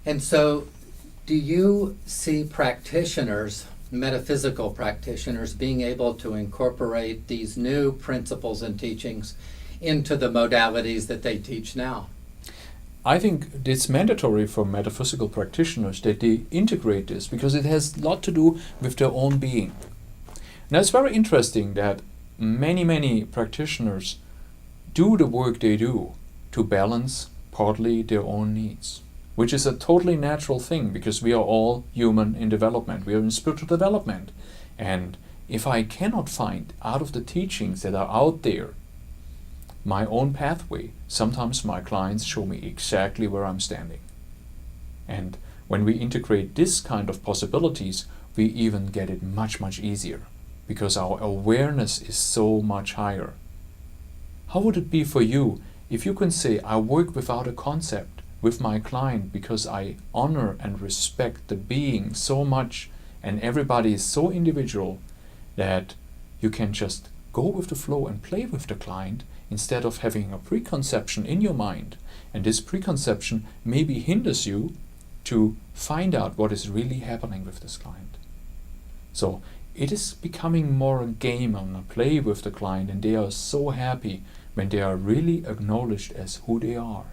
And so, do you see practitioners, metaphysical practitioners, being able to incorporate these new principles and teachings into the modalities that they teach now? I think it's mandatory for metaphysical practitioners that they integrate this because it has a lot to do with their own being. Now it's very interesting that many practitioners do the work they do to balance partly their own needs, which is a totally natural thing because we are all human in development. We are in spiritual development. And if I cannot find out of the teachings that are out there my own pathway, sometimes my clients show me exactly where I'm standing. And when we integrate this kind of possibilities, we even get it much easier because our awareness is so much higher. How would it be for you if you can say, I work without a concept with my client because I honor and respect the being so much and everybody is so individual that you can just go with the flow and play with the client instead of having a preconception in your mind, and this preconception maybe hinders you to find out what is really happening with this client. So it is becoming more a game and a play with the client, and they are so happy when they are really acknowledged as who they are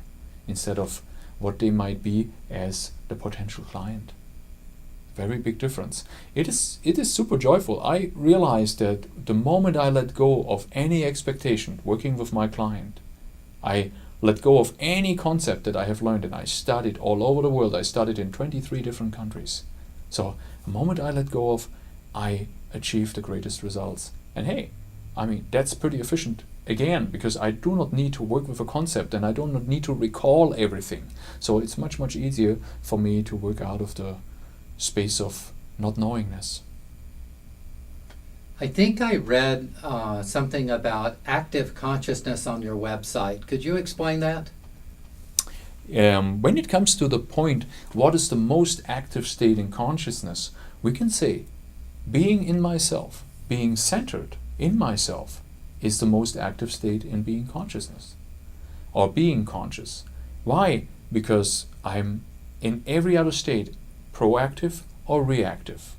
instead of what they might be as the potential client. Very big difference. It is super joyful. I realized that the moment I let go of any expectation working with my client, I let go of any concept that I have learned, and I studied all over the world. I studied in 23 different countries. So the moment I let go of, I achieved the greatest results. And hey, I mean, that's pretty efficient. Again, because I do not need to work with a concept and I do not need to recall everything. So it's much easier for me to work out of the space of not knowingness. I think I read something about active consciousness on your website. Could you explain that? When it comes to the point, what is the most active state in consciousness, we can say being in myself, being centered in myself is the most active state in being consciousness or being conscious. Why? Because I'm in every other state proactive or reactive.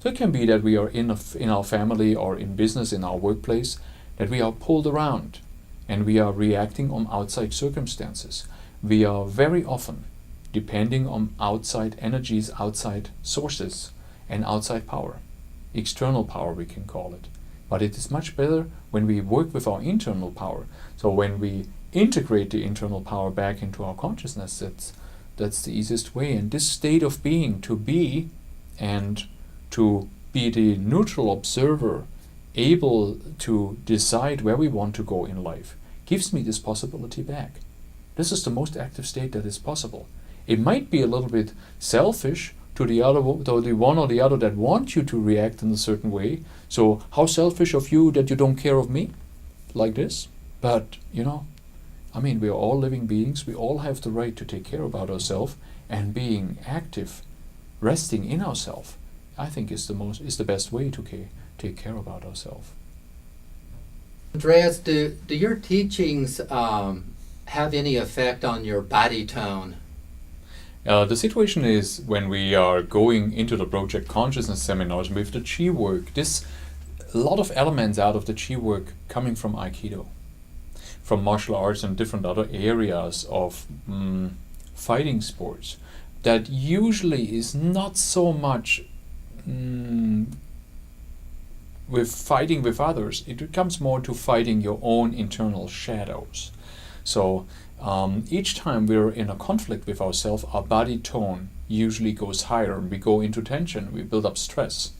So it can be that we are in our family or in business, in our workplace, that we are pulled around and we are reacting on outside circumstances. We are very often depending on outside energies, outside sources, and outside power. External power, we can call it. But it is much better when we work with our internal power. So when we integrate the internal power back into our consciousness, that's the easiest way. And this state of being, to be and to be the neutral observer, able to decide where we want to go in life, gives me this possibility back. This is the most active state that is possible. It might be a little bit selfish to the one or the other that want you to react in a certain way. So how selfish of you that you don't care of me like this? But I mean, we are all living beings. We all have the right to take care about ourselves, and being active, resting in ourselves, I think is the best way to take care about ourselves. Andreas, do your teachings have any effect on your body tone? The situation is when we are going into the Project Consciousness seminars with the Chi work, a lot of elements out of the Chi work coming from Aikido, from martial arts and different other areas of fighting sports, that usually is not so much with fighting with others. It comes more to fighting your own internal shadows. So each time we're in a conflict with ourselves, our body tone usually goes higher and we go into tension, we build up stress.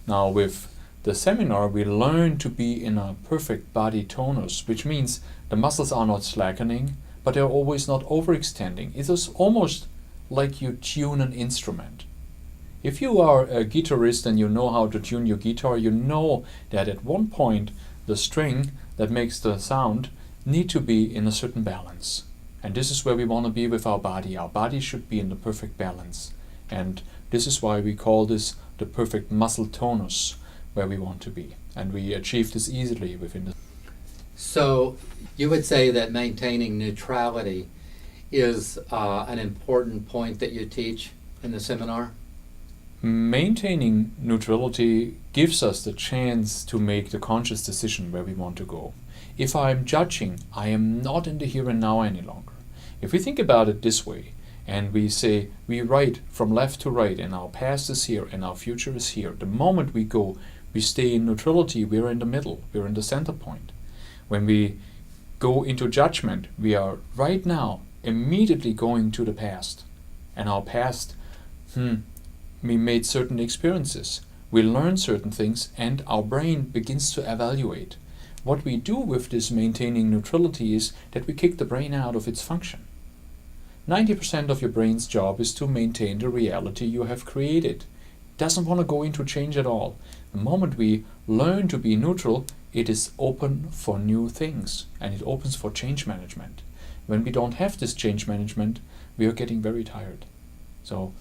Now with the seminar, we learn to be in a perfect body tonus, which means the muscles are not slackening, but they're always not overextending. It is almost like you tune an instrument. If you are a guitarist and you know how to tune your guitar, you know that at one point the string that makes the sound need to be in a certain balance. And this is where we want to be with our body. Our body should be in the perfect balance. And this is why we call this the perfect muscle tonus, where we want to be. And we achieve this easily within the... So you would say that maintaining neutrality is an important point that you teach in the seminar? Maintaining neutrality gives us the chance to make the conscious decision where we want to go. If I'm judging, I am not in the here and now any longer. If we think about it this way, and we say we write from left to right, and our past is here and our future is here, the moment we go, we stay in neutrality, we're in the middle, we're in the center point. When we go into judgment, we are right now immediately going to the past. And our past, we made certain experiences, we learn certain things, and our brain begins to evaluate. What we do with this maintaining neutrality is that we kick the brain out of its function. 90% of your brain's job is to maintain the reality you have created. It doesn't want to go into change at all. The moment we learn to be neutral, it is open for new things, and it opens for change management. When we don't have this change management, we are getting very tired. So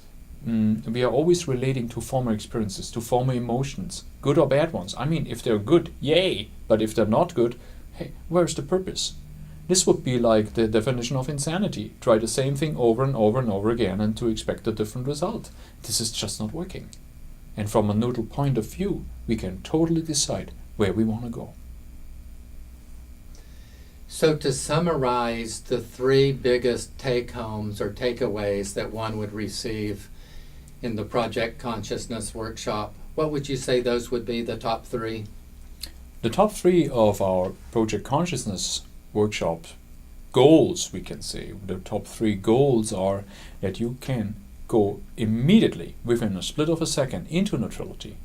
we are always relating to former experiences, to former emotions, good or bad ones. I mean, if they're good, yay! But if they're not good, hey, where's the purpose? This would be like the definition of insanity. Try the same thing over and over and over again and to expect a different result. This is just not working. And from a neutral point of view, we can totally decide where we want to go. So to summarize the three biggest take-homes or takeaways that one would receive in the Project Consciousness workshop, what would you say those would be, the top three? The top three of our Project Consciousness workshop goals, we can say, the top three goals are that you can go immediately, within a split of a second, into neutrality.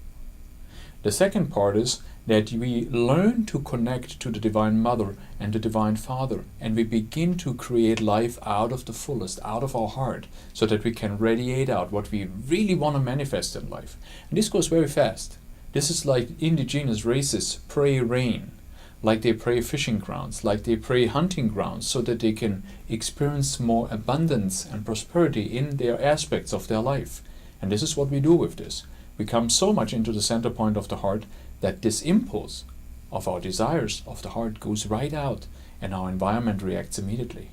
The second part is that we learn to connect to the Divine Mother and the Divine Father, and we begin to create life out of the fullest, out of our heart, so that we can radiate out what we really want to manifest in life. And this goes very fast. This is like indigenous races pray rain, like they pray fishing grounds, like they pray hunting grounds, so that they can experience more abundance and prosperity in their aspects of their life. And this is what we do with this. We come so much into the center point of the heart that this impulse of our desires of the heart goes right out, and our environment reacts immediately.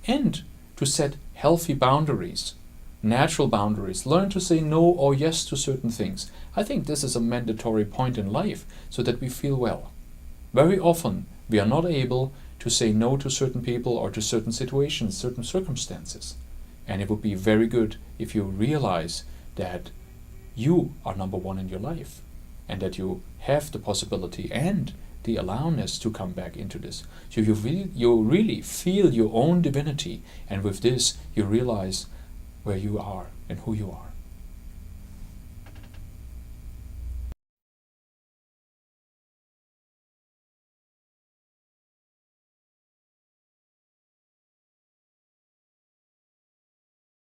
And to set healthy boundaries, natural boundaries, learn to say no or yes to certain things. I think this is a mandatory point in life so that we feel well. Very often we are not able to say no to certain people or to certain situations, certain circumstances. And it would be very good if you realize that you are number one in your life, and that you have the possibility and the allowness to come back into this. So you really feel your own divinity, and with this you realize where you are and who you are.